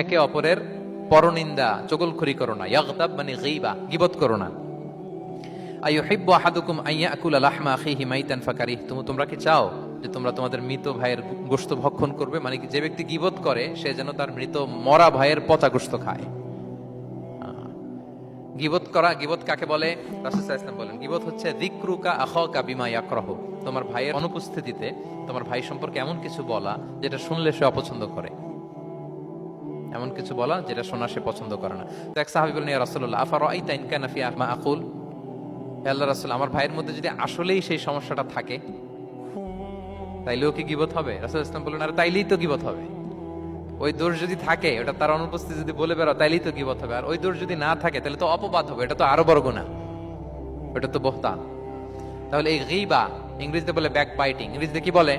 একে অপরের পরনিন্দা চগলখড়ি করো না। ইয়াগতাব মানে গীবা, গীবত করো না। আইয়ুহিব্বু আহাদুকুম আইয়াকুলা লাহমা আখিহি মাইতান ফাকারিহতুম, তোমরা কি চাও যে তোমরা তোমাদের মৃত ভাইয়ের গোশত ভক্ষণ করবে? মানে কি, যে ব্যক্তি গীবত করে সে যেন তার মৃত মরা ভাইয়ের পচা গোশত খায়। গীবত করা, গীবত কাকে বলে? রাসূল সাল্লাল্লাহু আলাইহি ওয়াসাল্লাম বলেন, গীবত হচ্ছে যিকরুকা আখাকা বিমা ইয়াকরাহু, তোমার ভাইয়ের অনুপস্থিতিতে তোমার ভাই সম্পর্কে এমন কিছু বলা যেটা শুনলে সে অপছন্দ করে, এমন কিছু বলা যেটা শোনা সে পছন্দ করে না। তো এক সাহাবী বলেন, ইয়া রাসূলুল্লাহ আফারাআইতা ইন কানা ফি মা আকুল, হে আল্লাহর রাসূল, আমার ভাইয়ের মধ্যে যদি আসলেই সেই সমস্যাটা থাকে তাইলেও কি গীবত হবে? রাসূল সাল্লাল্লাহু আলাইহি ওয়াসাল্লাম বলেন, আরে তাইলেই তো গীবত হবে। ওই দোষ যদি থাকে, ওটা তার অনুপস্থিতি যদি বলে বেরো, তাইলেই তো গীবত হবে। আর ওই দোষ যদি না থাকে তাহলে তো অপবাদ হবে, এটা তো আরো বড় গুনাহ, ওটা তো বহতান। তাহলে এই গীবা ইংরেজিতে বলে ব্যাক বাইটিং। ইংরেজিতে কি বলে?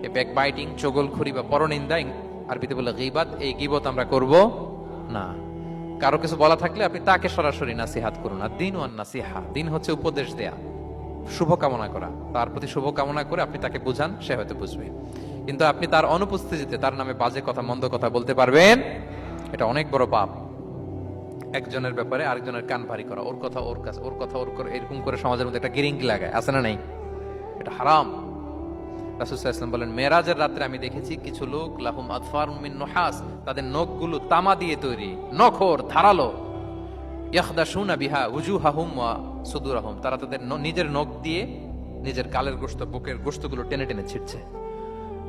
এই ব্যাক বাইটিং, চগলখড়ি বা পরনিন্দা, আরবিতে বলে গীবাত। এই গীবত আমরা করব না। কারো কিছু বলা থাকলে আপনি তাকে সরাসরি নাসিহাত করুন। আর দিন ওয়ান নাসিহা, দিন হচ্ছে উপদেশ দেয়া, শুভ কামনা করা, তার প্রতি শুভ কামনা করে আপনি তাকে বুঝান, সে হয়তো বুঝবে। কিন্তু আপনি তার অনুপস্থিতিতে তার নামে বাজে কথা, মন্দ কথা বলতে পারবেন? এটা অনেক বড় পাপ। একজনের ব্যাপারে আরেকজনের কান ভারী করা, ওর কথা ওর কাছে, ওর কথা ওর করে, এরকম করে সমাজের মধ্যে একটা গিরিঙ্গি লাগায়, আছে না নাই? এটা হারাম। রাসূল সাল্লাল্লাহু আলাইহি ওয়াসাল্লাম বলেন, মেরাজের রাত্রে আমি দেখেছি কিছু লোক লাহুম আদফারুম মিন নুহাস, তাদের নখগুলো তামা দিয়ে তৈরি, নখর ধারালো, ইয়াখদাশুনা বিহা উজুহাহুম ওয়া সুদুরাহুম, তারা তাদের নিজের নখ দিয়ে নিজের গালের গোশত, বুকের গোশতগুলো টেনে টেনে ছিঁড়ছে।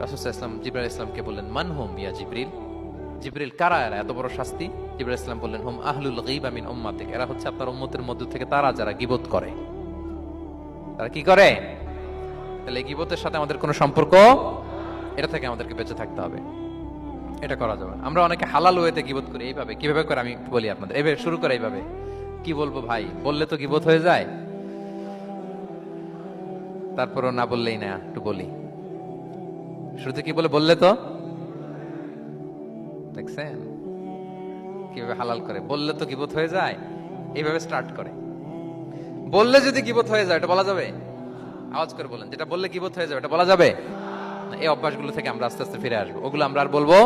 রাসূল সাল্লাল্লাহু আলাইহি ওয়াসাল্লাম জিবরাইল আলাইহিস সালামকে বললেন, মান হুম ইয়া জিবরিল, জিবরিল কারা এরা, এত বড় শাস্তি? জিবরাইল আলাইহিস সালাম বললেন, হুম আহলুল গীবা মিন উম্মাতিক, এরা হচ্ছে আপনার উম্মতের মধ্য থেকে তারা যারা গীবত করে। তারা কি করে? তাহলে গীবতের সাথে আমাদের কোনো সম্পর্ক, এটা থেকে আমাদেরকে বেঁচে থাকতে হবে, এটা করা যাবে না। আমরা অনেকে হালাল ওয়েতে গীবত করি। এইভাবে কিভাবে করে আমি বলি আপনাদের, এভাবে শুরু করে, এইভাবে কি বলবো ভাই, বললে তো গীবত হয়ে যায়, তারপরও না বললেই না, একটু বলি। শুরুতে কি বলে? বললে তো, দেখছেন কিভাবে হালাল করে, বললে তো গীবত হয়ে যায়, এইভাবে স্টার্ট করে। বললে যদি গীবত হয়ে যায় এটা বলা যাবে? আওয়াজ করে বলেন, যেটা বললে গীবত হয়ে যাবে এটা বলা যাবে না। এই অভ্যাসগুলো থেকে আমরা আস্তে আস্তে ফিরে আসবো, ওগুলো আমরা আর বলবো